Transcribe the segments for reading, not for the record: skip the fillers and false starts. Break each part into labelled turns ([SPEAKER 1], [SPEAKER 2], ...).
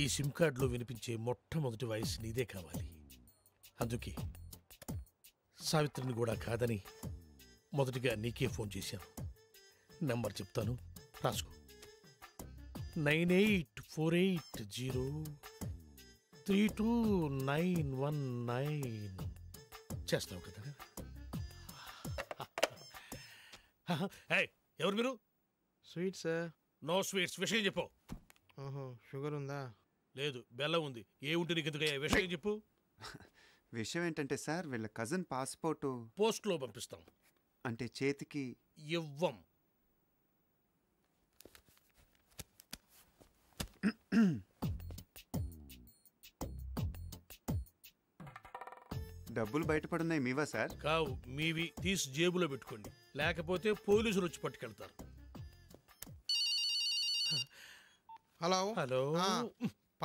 [SPEAKER 1] ఈ సిమ్ కార్డులో వినిపించే మొట్టమొదటి వాయిస్ నీదే కావాలి. అందుకే సావిత్రిని కూడా కాదని మొదటిగా నీకే ఫోన్ చేశాను. నంబర్ చెప్తాను, రాసుకో. 9848032919. చేస్తావు కదా? ఎవరు మీరు?
[SPEAKER 2] Sweet sir.
[SPEAKER 1] No sweets. విషయం చెప్పు.
[SPEAKER 2] ఓహో, షుగర్ ఉందా?
[SPEAKER 1] లేదు, బెల్లం ఉంది. ఏ ఉంటే నీకు ఎందుకు? విషయం చెప్పు.
[SPEAKER 3] విషయం ఏంటంటే సార్, వీళ్ళ కజిన్ పాస్పోర్టు
[SPEAKER 1] పోస్ట్లో పంపిస్తాం.
[SPEAKER 3] అంటే చేతికి
[SPEAKER 1] ఇవ్వం.
[SPEAKER 3] డబ్బులు బయటపడున్నాయి మీవా సార్?
[SPEAKER 1] కావు, మీవి. తీసి జేబులో పెట్టుకోండి, లేకపోతే పోలీసులు వచ్చి పట్టుకెళ్తారు.
[SPEAKER 2] Hello
[SPEAKER 1] hello.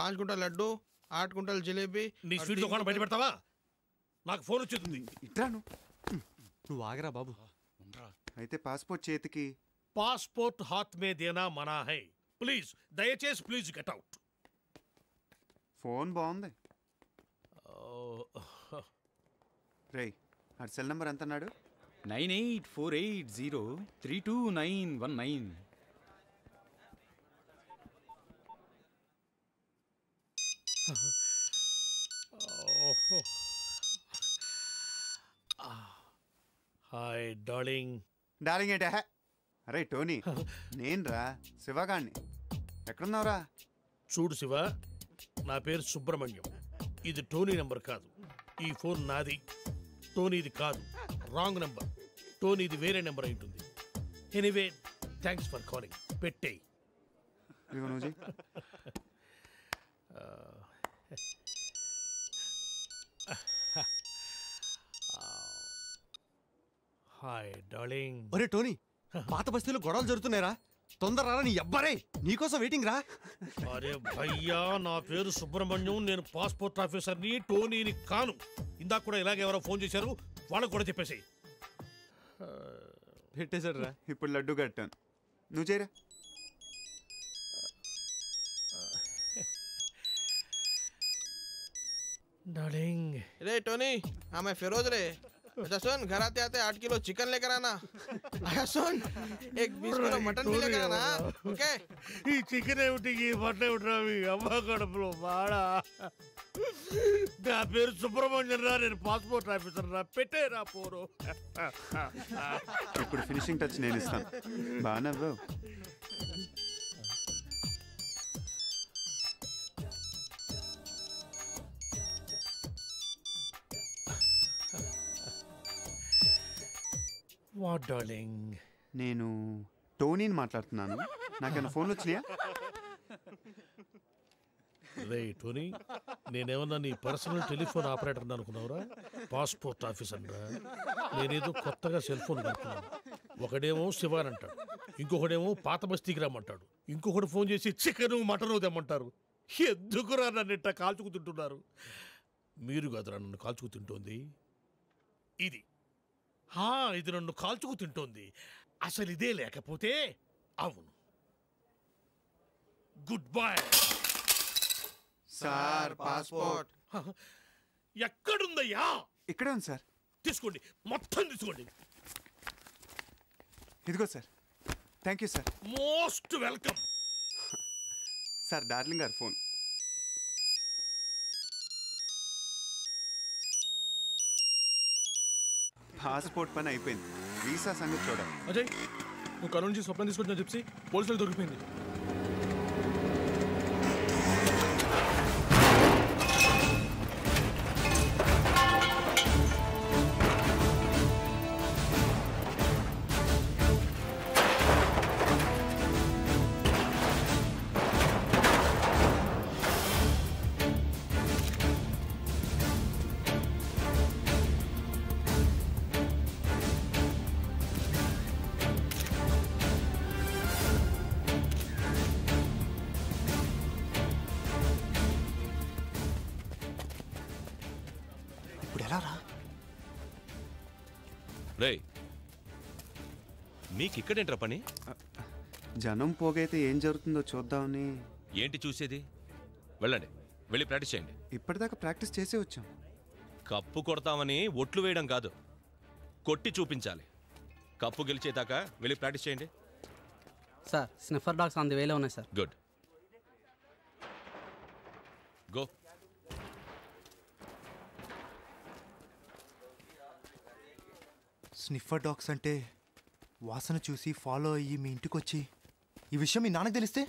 [SPEAKER 2] 5 గుంటల లడ్డు, 8 గుంటల జిలేబీ.
[SPEAKER 1] నీ స్వీట్ దుకాణం బయట పెడతావా? నాకు ఫోన్ వచ్చేస్తుంది.
[SPEAKER 3] ఇట్రాను.
[SPEAKER 4] నువ్వు ఆగరా బాబు.
[SPEAKER 3] అయితే పాస్పోర్ట్ చేతికి.
[SPEAKER 1] పాస్పోర్ట్ హాత్ మే దేనా మనా హై. ప్లీజ్, దయచేసి ప్లీజ్ గెట్ అవుట్.
[SPEAKER 3] ఫోన్ బాగుంది. రే, ఆ సెల్ నెంబర్ ఎంత అన్నాడు?
[SPEAKER 4] 9848032919.
[SPEAKER 1] Hi darling.
[SPEAKER 3] డార్లింగ్ ఏంటా? అరే టోనీ, నేనురా శివగాణ్ణి. ఎక్కడున్నావురా?
[SPEAKER 1] చూడు శివ, నా పేరు సుబ్రహ్మణ్యం. ఇది టోనీ నెంబర్ కాదు. ఈ ఫోన్ నాది. టోనీది కాదు, రాంగ్ నెంబర్. టోనీది వేరే నెంబర్ అయి ఉంటుంది. Anyway, thanks for calling. పెట్టేయ్. Hi darling.
[SPEAKER 4] ఒరే టోనీ, పాత బస్తీలో గొడవలు జరుగుతున్నాయిరా. తొందర రా, నీ అబ్బారే నీకోసం వెయిటింగ్ రా.
[SPEAKER 1] అరే భయ్యా, నా పేరు సుబ్రహ్మణ్యం. నేను పాస్పోర్ట్ ఆఫీసర్ని, టోనీని కాను. ఇందాక కూడా ఇలాగ ఎవరో ఫోన్ చేశారు, వాళ్ళకు కూడా చెప్పేసి
[SPEAKER 4] పెట్టేశాడు రా.
[SPEAKER 3] ఇప్పుడు లడ్డు కట్టాను, నువ్వు చేయరా.
[SPEAKER 1] डार्लिंग।
[SPEAKER 2] रे टोनी, हाँ मैं फिरोज रे। अच्छा सुन, घर आते आते 8 किलो चिकन लेकर आना। अच्छा सुन, एक 20 किलो मटन भी लेकर आना। ओके?
[SPEAKER 1] ఈ చికెన్ ఏమిటి, ఈ మటన్ ఏమిటి? అమ్మ కడుపులో బాడా. నా పేరు సుబ్రహ్మణ్యం రా, నేను పాస్పోర్ట్ ఆఫీసర్ రా. పెట్టేరా పోరు.
[SPEAKER 3] ఇప్పుడు ఫినిషింగ్ టచ్ నేను ఇస్తాను. బాగా నవ్వావు.
[SPEAKER 1] What darling?
[SPEAKER 3] నేను టోనీని మాట్లాడుతున్నాను. నాకేమైనా ఫోన్లు వచ్చినాయా?
[SPEAKER 1] రే టోనీ, నేనేమన్నా నీ పర్సనల్ టెలిఫోన్ ఆపరేటర్ అనుకున్నావురా? పాస్పోర్ట్ ఆఫీసర్ రా. నేనేదో కొత్తగా సెల్ ఫోన్ కనుక్కున్నాను. ఒకడేమో శివాన్ అంటాడు, ఇంకొకడేమో పాత బస్తీకి రమ్మంటాడు, ఇంకొకటి ఫోన్ చేసి చికెను మటను తెమ్మంటారు. ఎందుకురా నన్ను ఇట్లా కాల్చుకు తింటున్నారు? మీరు కాదురా నన్ను కాల్చుకు తింటోంది, ఇది. ఇది నన్ను కాల్చుకు తింటోంది. అసలు ఇదే లేకపోతే అవును. Good bye
[SPEAKER 2] sir. పాస్పోర్ట్
[SPEAKER 1] ఎక్కడుందయ్యా?
[SPEAKER 3] ఇక్కడే ఉంది సార్.
[SPEAKER 1] తీసుకోండి, మొత్తం తీసుకోండి.
[SPEAKER 3] ఇదిగో sir. Thank you sir.
[SPEAKER 1] Most welcome.
[SPEAKER 3] Sir, darling గారు ఫోన్. పాస్పోర్ట్ పని అయిపోయింది, వీసా సంగతి చూడాలి.
[SPEAKER 5] అజయ్, నువ్వు కరోనా నుంచి స్వప్నం తీసుకొచ్చిన చెప్పి పోలీసులు దొరికిపోయింది.
[SPEAKER 6] రేయ్, మీకిక్కడేంట్రా పని?
[SPEAKER 3] జనం పోగైతే ఏం జరుగుతుందో చూద్దామని.
[SPEAKER 6] ఏంటి చూసేది? వెళ్ళండి, వెళ్ళి ప్రాక్టీస్ చేయండి.
[SPEAKER 3] ఇప్పటిదాకా ప్రాక్టీస్ చేసే వచ్చాం.
[SPEAKER 6] కప్పు కొడతామని ఒట్లు వేయడం కాదు, కొట్టి చూపించాలి. కప్పు గెలిచేదాకా వెళ్ళి ప్రాక్టీస్ చేయండి.
[SPEAKER 7] Sir sniffer dogs on the వేలో ఉన్నాయి sir.
[SPEAKER 6] Good, go.
[SPEAKER 8] Sniffer dogs అంటే వాసన చూసి ఫాలో అయ్యి మీ ఇంటికి వచ్చి ఈ విషయం మీ నాన్నకు తెలిస్తే?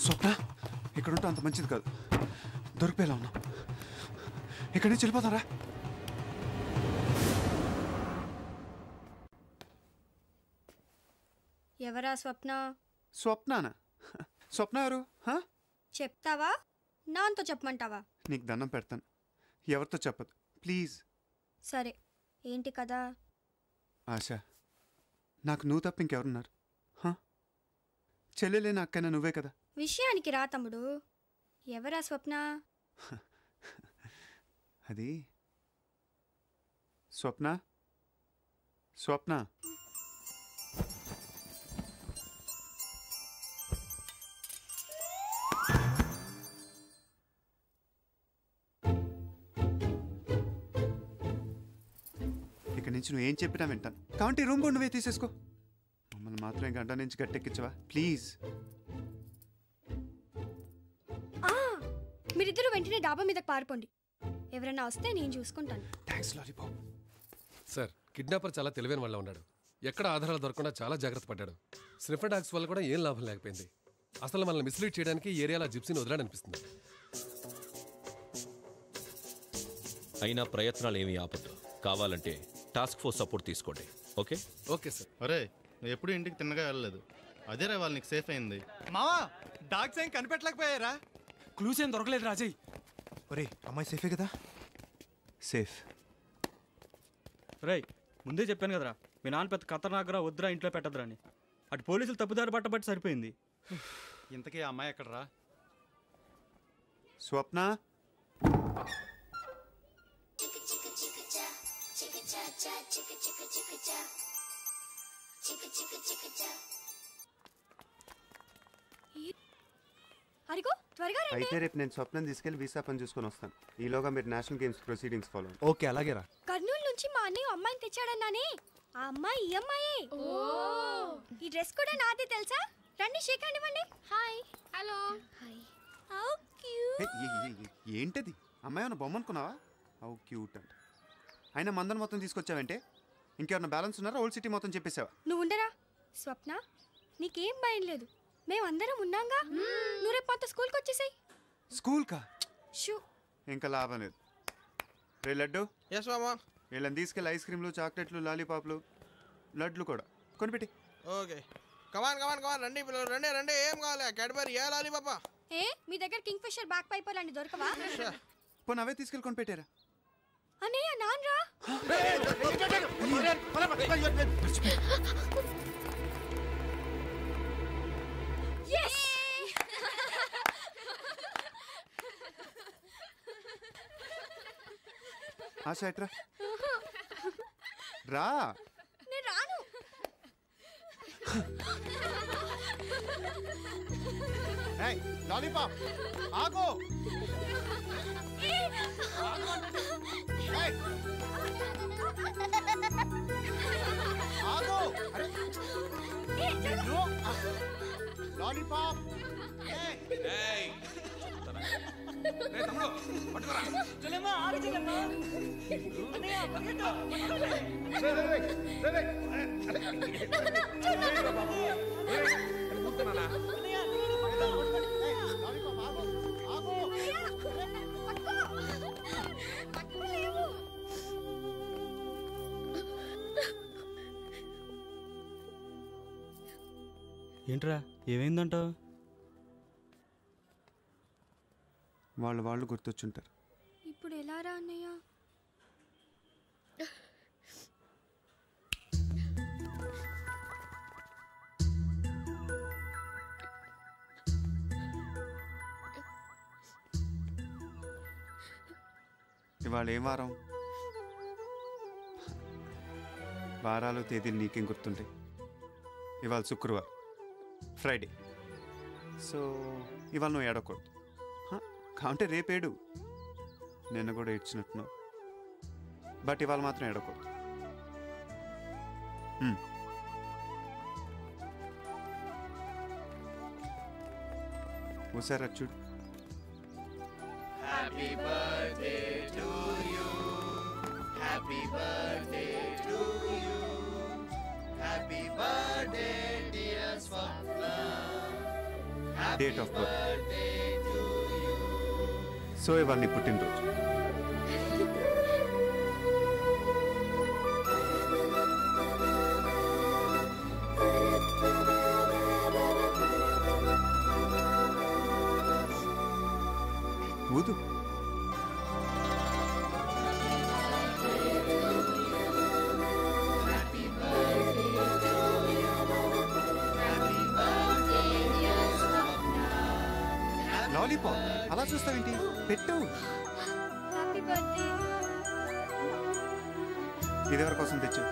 [SPEAKER 3] స్వప్న, ఇక్కడ ఉంటే అంత మంచిది కాదు. దొరికిపోయేలా ఉన్నాం. ఇక్కడి నుంచి వెళ్ళిపోతారా?
[SPEAKER 9] ఎవరా స్వప్న?
[SPEAKER 3] స్వప్నానా? స్వప్న ఎవరు?
[SPEAKER 9] చెప్తావా నాతో చెప్పమంటావా?
[SPEAKER 3] నీకు దండం పెడతాను, ఎవరితో చెప్పదు ప్లీజ్.
[SPEAKER 9] సరే, ఏంటి కదా?
[SPEAKER 3] ఆశ, నాకు నువ్వు తప్ప ఇంకెవరున్నారు? చెల్లెలేని అక్కైనా నువ్వే కదా.
[SPEAKER 9] విషయానికి రా తమ్ముడు. ఎవరా స్వప్న?
[SPEAKER 3] అది స్వప్న. స్వప్న, ఇక నుంచి నువ్వేం చెప్పినా వింటాను. కాబట్టి రూమ్ కూడా నువ్వే తీసేసుకో. మమ్మల్ని మాత్రం గంట నుంచి గట్టెక్కించవా ప్లీజ్?
[SPEAKER 9] మీరిద్దరూ వెంటనే డాబా మీదకి పారిపోండి. ఎవరైనా వస్తే నేను చూసుకుంటాను.
[SPEAKER 3] Thanks lollipop.
[SPEAKER 5] సార్, కిడ్నాపర్ చాలా తెలివైన వాళ్ళ ఉన్నాడు. ఎక్కడ ఆధారాలు దొరకకుండా చాలా జాగ్రత్త పడ్డాడు. స్నిఫర్ డాగ్స్ వల్ల కూడా ఏం లాభం లేకపోయింది. అసలు మనల్ని మిస్లీడ్ చేయడానికి ఈ ఏరియాలో జిప్సీని వదలాడనిపిస్తుంది.
[SPEAKER 6] అయినా ప్రయత్నాలు ఏమీ ఆపద్దు. కావాలంటే టాస్క్ ఫోర్స్ సపోర్ట్ తీసుకోండి. ఓకే?
[SPEAKER 5] Okay sir.
[SPEAKER 10] ఒరే, నువ్వు ఎప్పుడు ఇంటికి తిన్నగా వెళ్ళలేదు. అదేరా వాళ్ళు నీకు సేఫ్ అయింది.
[SPEAKER 4] మావా, డాగ్స్ ఏం కనిపెట్టలేకపోయారా?
[SPEAKER 11] క్లూస్ ఏం దొరకలేదు రాజయ్.
[SPEAKER 8] ఒరే, అమ్మాయి సేఫే కదా?
[SPEAKER 3] సేఫ్.
[SPEAKER 11] రేయ్, ముందే చెప్పాను కదరా, మీ నాన్న పెద్ద ఖతర్నాకరా, వద్దురా ఇంట్లో పెట్టద్దురా అని. అటు పోలీసులు తప్పుదారి పట్టబట్టి సరిపోయింది.
[SPEAKER 4] ఇంతకీ ఆ అమ్మాయి ఎక్కడరా?
[SPEAKER 3] స్వప్న,
[SPEAKER 9] అరిగో త్వరగా రండి.
[SPEAKER 3] అయితే రేపు నేను స్వప్నం తీసుకెళ్లి వీసా పని చూసుకొని వస్తాను. ఈలోగా మీరు national games proceedings follow.
[SPEAKER 8] Okay, అలాగే రా.
[SPEAKER 9] కర్నూలు నుంచి మా అన్నయ్య అమ్మాయిని తెచ్చాడన్నానే, ఆ అమ్మాయి ఈ అమ్మాయే. ఈ డ్రెస్ కూడా నాదే తెలుసా? రండి, షేక్ హ్యాండ్ ఇవ్వండి. Hi. Hello. Hi. How cute.
[SPEAKER 3] ఏంటది? అమ్మాయి ఏమన్నా బొమ్మ అనుకున్నావా? హౌ క్యూట్ అంట. అయినా మందన్ మొత్తం తీసుకొచ్చావంటే ఇంకేమన్నా బ్యాలెన్స్ ఉన్నారా? ఓల్డ్ సిటీ మొత్తం చెప్పేసావా?
[SPEAKER 9] నువ్వు ఉండరా స్వప్న, నీకేం భయం లేదు, మేమందరం ఉన్నాంగా. నువ్వు రేపు మాతో స్కూల్కి వచ్చేసాయి.
[SPEAKER 3] స్కూల్ కా?
[SPEAKER 9] షూ.
[SPEAKER 3] ఇంకా లాభం లేదు. రే లడ్డు,
[SPEAKER 2] ఎస్ మామా.
[SPEAKER 3] వీళ్ళని తీసుకెళ్ళి ఐస్ క్రీమ్లు, చాక్లెట్లు, లాలీపాప్లు, లడ్లు కూడా కొనిపెట్టి.
[SPEAKER 2] ఓకే, కమాన్ కమాన్ కమాన్, రండి పిల్లలు, రండి రండి. ఏం కావాలి? క్యాడ్బరీ ఏ లాలీపాపా?
[SPEAKER 9] ఏ మీ దగ్గర కింగ్ ఫిషర్ బ్యాక్ పైపర్ లాంటి దొరకవా?
[SPEAKER 3] పోనీ అవే తీసుకెళ్ళి కొనిపెట్టారా?
[SPEAKER 9] అన్నయ్య, నాన్రా.
[SPEAKER 3] ఆశ ఎట్రా రా.
[SPEAKER 9] నేను రాను.
[SPEAKER 3] లాలీపాప్ ఆగో. ఆగో. లాలీపాప్.
[SPEAKER 11] ఏంట్రా ఏమైందంటావు?
[SPEAKER 3] వాళ్ళు గుర్తొచ్చుంటారు.
[SPEAKER 9] ఇప్పుడు ఎలా రా అన్నయ్య?
[SPEAKER 3] ఇవాళ ఏం వారం? వారాలు తేదీలు నీకేం గుర్తుంటాయి? ఇవాళ శుక్రవారం, ఫ్రైడే. సో ఇవాళ నువ్వు ఏడకూడదు. కావుంటే రేపేడు. నిన్న కూడా ఏడ్చినట్టున్నావు. బట్ ఇవాళ మాత్రం ఏడకూడదు. ఓసారి అది చూడు.
[SPEAKER 12] Happy birthday to you. Happy birthday to you. Happy birthday, dear Swapna.
[SPEAKER 3] Date of birth. So ఇవాళ నీ పుట్టినరోజు. ఊదు. లాలీపాప్ అలా చూస్తావేంటి? పెట్టు.
[SPEAKER 9] Happy birthday.
[SPEAKER 3] ఇది ఎవరి కోసం తెచ్చు?